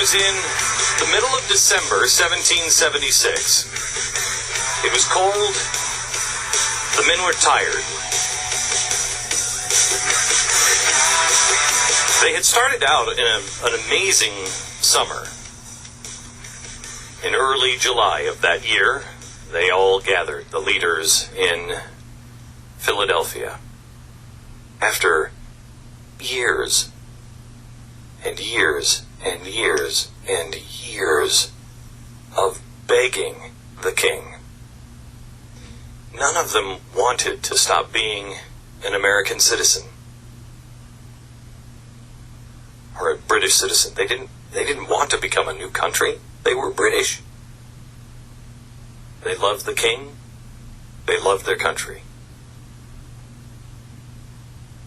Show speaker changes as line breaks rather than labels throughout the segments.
was in the middle of December 1776. It was cold. The men were tired. They had started out in an amazing summer. In early July of that year, they all gathered, the leaders in Philadelphia. After years and years and years and years of begging the king, none of them wanted to stop being an American citizen or a British citizen. They didn't want to become a new country. They were British. They loved the king. They loved their country.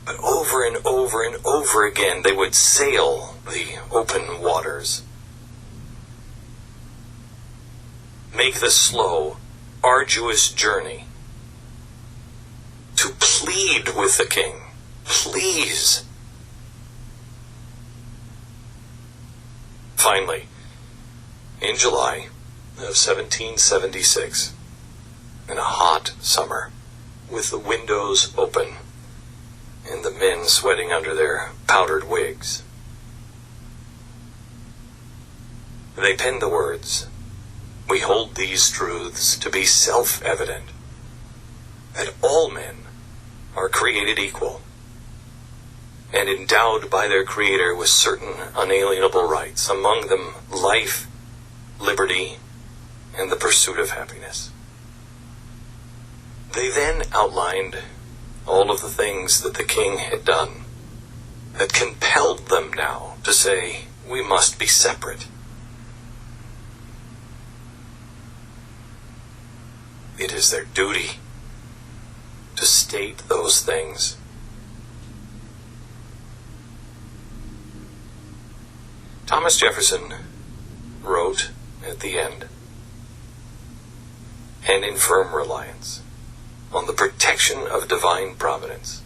But over and over and over again, they would sail the open waters, make the slow, arduous journey to plead with the king. Please. Finally, in July of 1776, in a hot summer, with the windows open and the men sweating under their powdered wigs, they penned the words, "We hold these truths to be self-evident, that all men are created equal and endowed by their Creator with certain unalienable rights, among them life, liberty, and the pursuit of happiness." They then outlined all of the things that the king had done that compelled them now to say, we must be separate. It is their duty to state those things. Thomas Jefferson wrote at the end, "And in firm reliance on the protection of divine providence,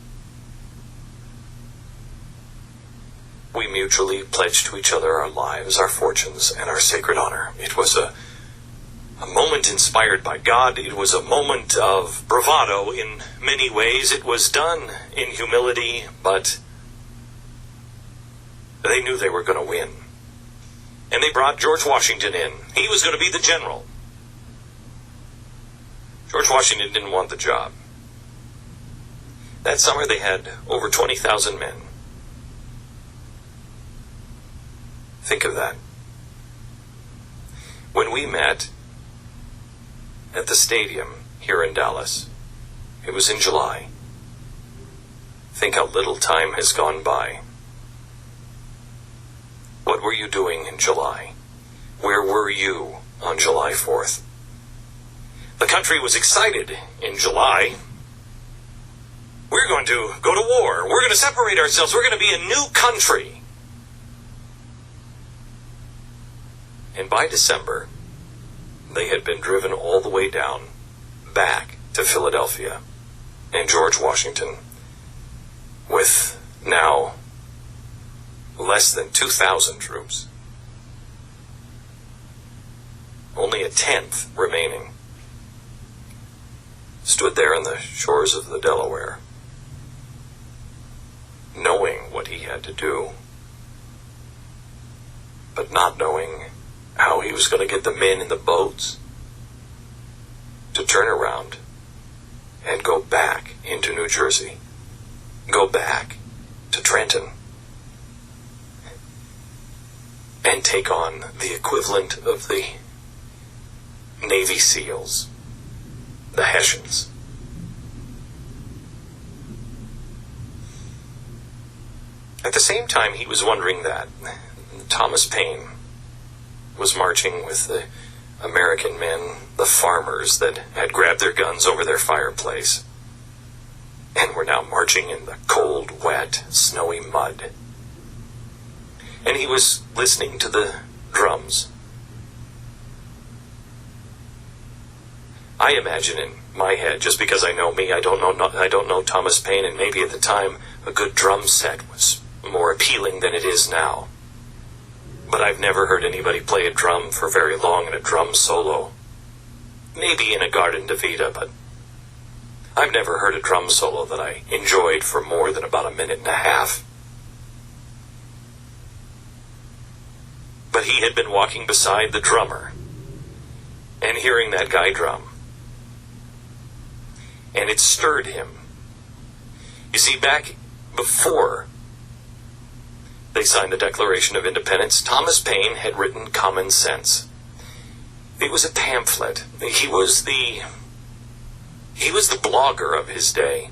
we mutually pledged to each other our lives, our fortunes, and our sacred honor." It was a moment inspired by God. It was a moment of bravado in many ways. It was done in humility, but they knew they were going to win. And they brought George Washington in. He was going to be the general. George Washington didn't want the job. That summer they had over 20,000 men. Think of that. When we met at the stadium here in Dallas, it was in July. Think how little time has gone by. What were you doing in July? Where were you on July 4th? The country was excited in July. We're going to go to war. We're going to separate ourselves. We're going to be a new country. And by December, they had been driven all the way down, back to Philadelphia, and George Washington, with now less than 2,000 troops, only a tenth remaining, stood there on the shores of the Delaware, knowing what he had to do, but not knowing how he was going to get the men in the boats to turn around and go back into New Jersey, go back to Trenton, and take on the equivalent of the Navy SEALs, the Hessians. At the same time he was wondering that, Thomas Paine was marching with the American men, the farmers that had grabbed their guns over their fireplace and were now marching in the cold, wet, snowy mud. And he was listening to the drums. I imagine in my head, just because I know me, I don't know Thomas Paine, and maybe at the time a good drum set was more appealing than it is now. But I've never heard anybody play a drum for very long in a drum solo. Maybe in a Garden de Vida, but I've never heard a drum solo that I enjoyed for more than about a minute and a half. But he had been walking beside the drummer and hearing that guy drum. And it stirred him. You see, back before they signed the Declaration of Independence, Thomas Paine had written Common Sense. It was a pamphlet. He was the blogger of his day.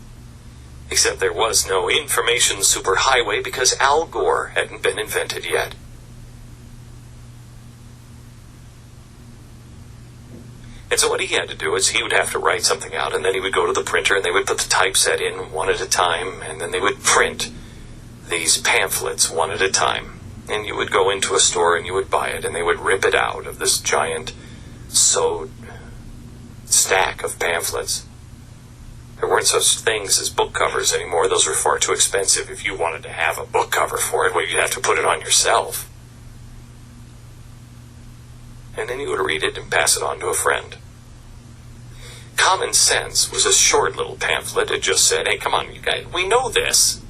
Except there was no information superhighway because Al Gore hadn't been invented yet. And so what he had to do is he would have to write something out, and then he would go to the printer, and they would put the typeset in one at a time, and then they would print these pamphlets one at a time. And you would go into a store and you would buy it, and they would rip it out of this giant sewed stack of pamphlets. There weren't such things as book covers anymore. Those were far too expensive. If you wanted to have a book cover for it, well, you'd have to put it on yourself. And then you would read it and pass it on to a friend. Common Sense was a short little pamphlet. It just said, hey, come on, you guys, we know this.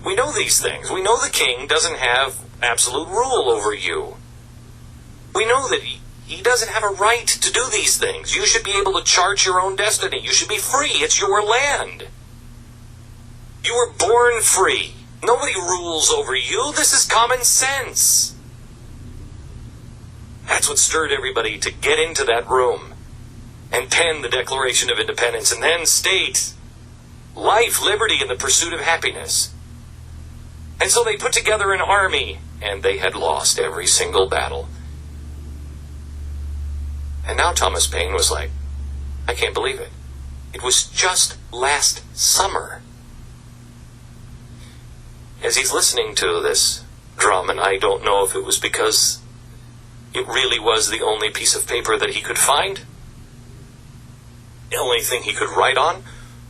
We know these things. We know the king doesn't have absolute rule over you. We know that he doesn't have a right to do these things. You should be able to chart your own destiny. You should be free. It's your land. You were born free. Nobody rules over you. This is common sense. That's what stirred everybody to get into that room and pen the Declaration of Independence and then state life, liberty, and the pursuit of happiness. And so they put together an army, and they had lost every single battle. And now Thomas Paine was like, I can't believe it. It was just last summer. As he's listening to this drum, and I don't know if it was because it really was the only piece of paper that he could find, the only thing he could write on,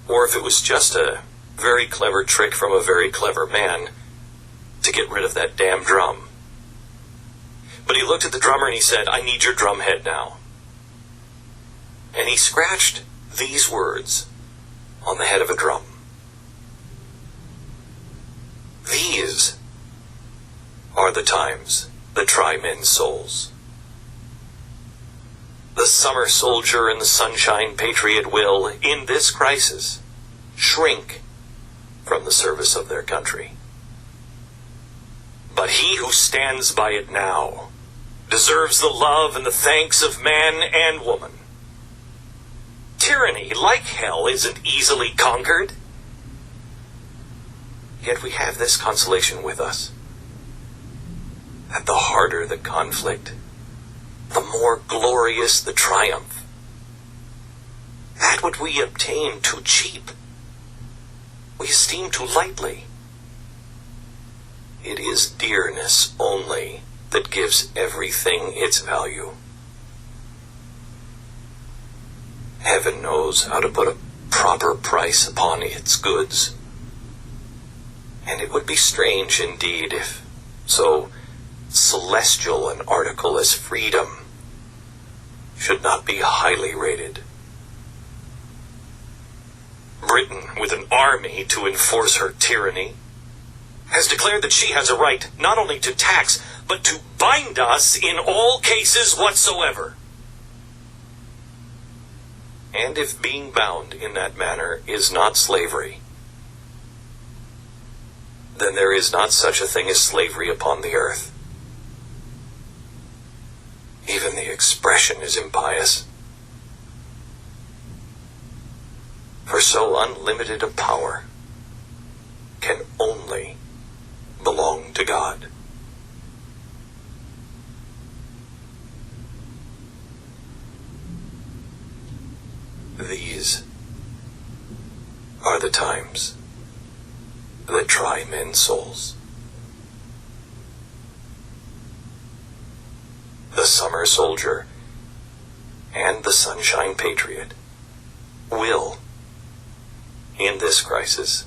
or if it was just a very clever trick from a very clever man to get rid of that damn drum. But he looked at the drummer and he said, I need your drum head now. And he scratched these words on the head of a drum. These are the times that try men's souls. The summer soldier and the sunshine patriot will, in this crisis, shrink from the service of their country. But he who stands by it now deserves the love and the thanks of man and woman. Tyranny, like hell, isn't easily conquered. Yet we have this consolation with us, that the harder the conflict, the more glorious the triumph. That what we obtain too cheap, we esteem too lightly. It is dearness only that gives everything its value. Heaven knows how to put a proper price upon its goods. And it would be strange indeed if so celestial an article as freedom should not be highly rated. Britain, with an army to enforce her tyranny, has declared that she has a right not only to tax, but to bind us in all cases whatsoever. And if being bound in that manner is not slavery, then there is not such a thing as slavery upon the earth. Even the expression is impious. For so unlimited a power can only belong to God. These are the times that try men's souls. The summer soldier and the sunshine patriot will, in this crisis,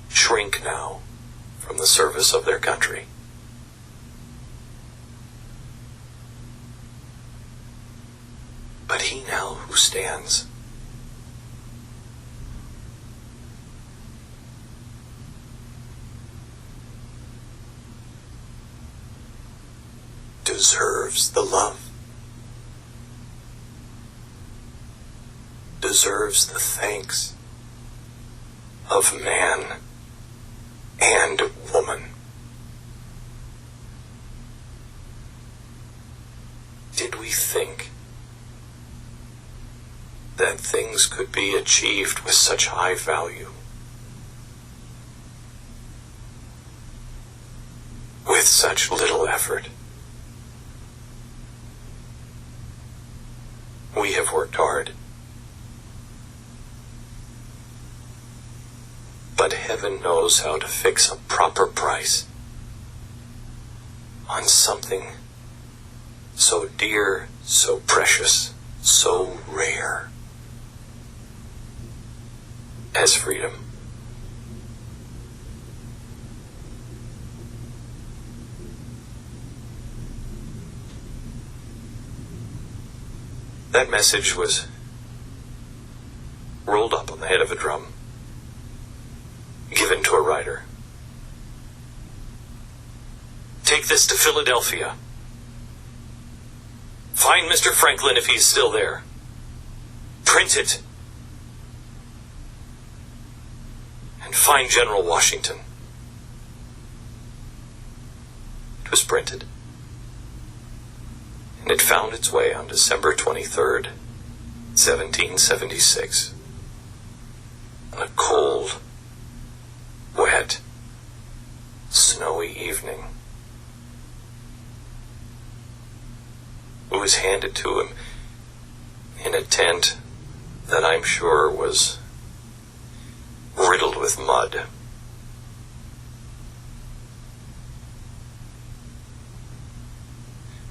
shrink now from the service of their country. But he now who stands deserves the love, deserves the thanks of man and woman. Did we think that things could be achieved with such high value, with such little effort? We have worked hard, but heaven knows how to fix a proper price on something so dear, so precious, so rare as freedom. That message was rolled up on the head of a drum, given to a rider. Take this to Philadelphia. Find Mr. Franklin if he's still there. Print it. And find General Washington. It was printed. And it found its way on December 23rd, 1776. On a cold, wet, snowy evening. It was handed to him in a tent that I'm sure was riddled with mud.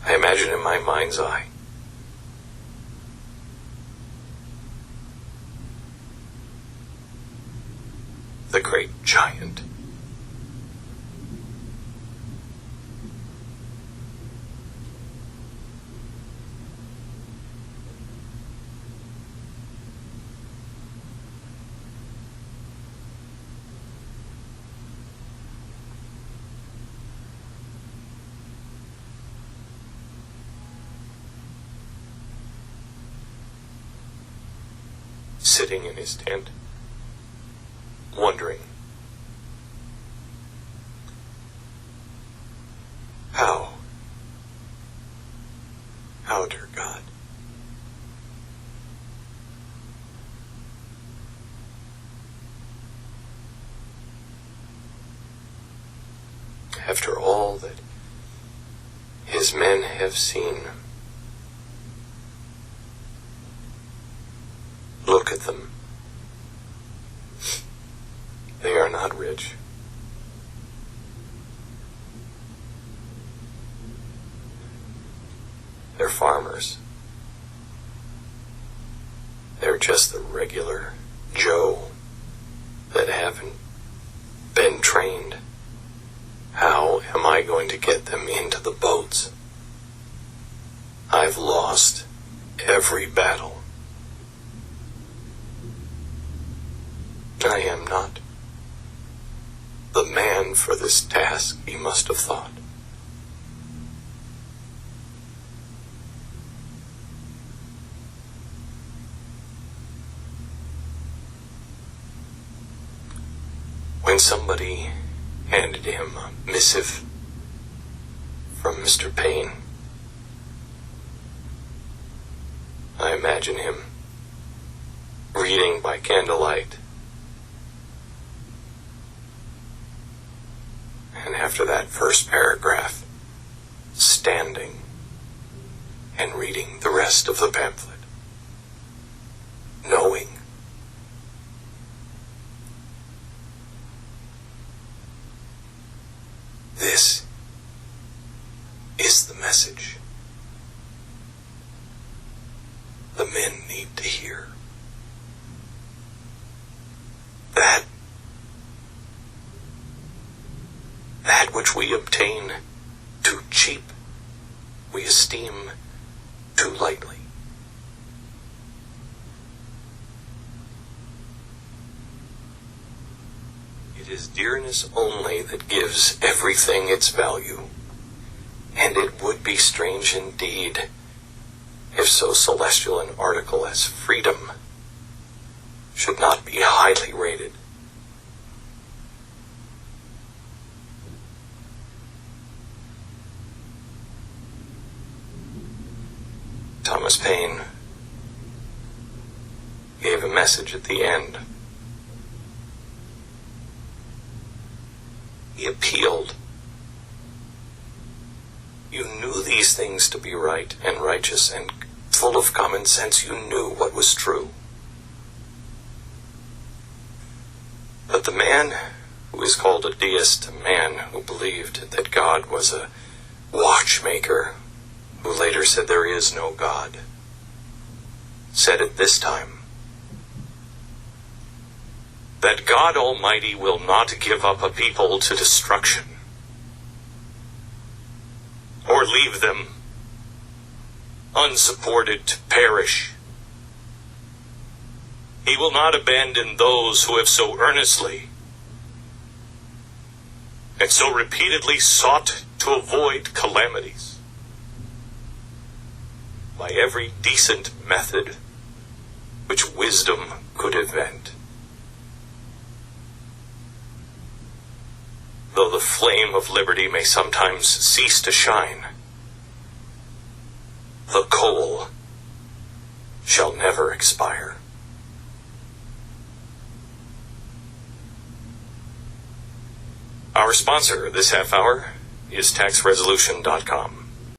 I imagine in my mind's eye the great giant sitting in his tent, wondering how, dear God, after all that his men have seen, look at them. They are not rich. They're farmers. They're just the regular Joe that haven't been trained. How am I going to get them into the boats? I've lost every battle. I am not the man for this task, he must have thought. When somebody handed him a missive from Mr. Payne, I imagine him reading by candlelight. And after that first paragraph, standing and reading the rest of the pamphlet, knowing this is the message the men need to hear. That which we obtain too cheap, we esteem too lightly. It is dearness only that gives everything its value, and it would be strange indeed if so celestial an article as freedom should not be highly rated. Thomas Paine gave a message at the end. He appealed. You knew these things to be right and righteous and full of common sense. You knew what was true. But the man who is called a deist, a man who believed that God was a watchmaker, who later said there is no God, said at this time that God Almighty will not give up a people to destruction or leave them unsupported to perish. He will not abandon those who have so earnestly and so repeatedly sought to avoid calamities by every decent method which wisdom could invent. Though the flame of liberty may sometimes cease to shine, the coal shall never expire. Our sponsor this half hour is taxresolution.com.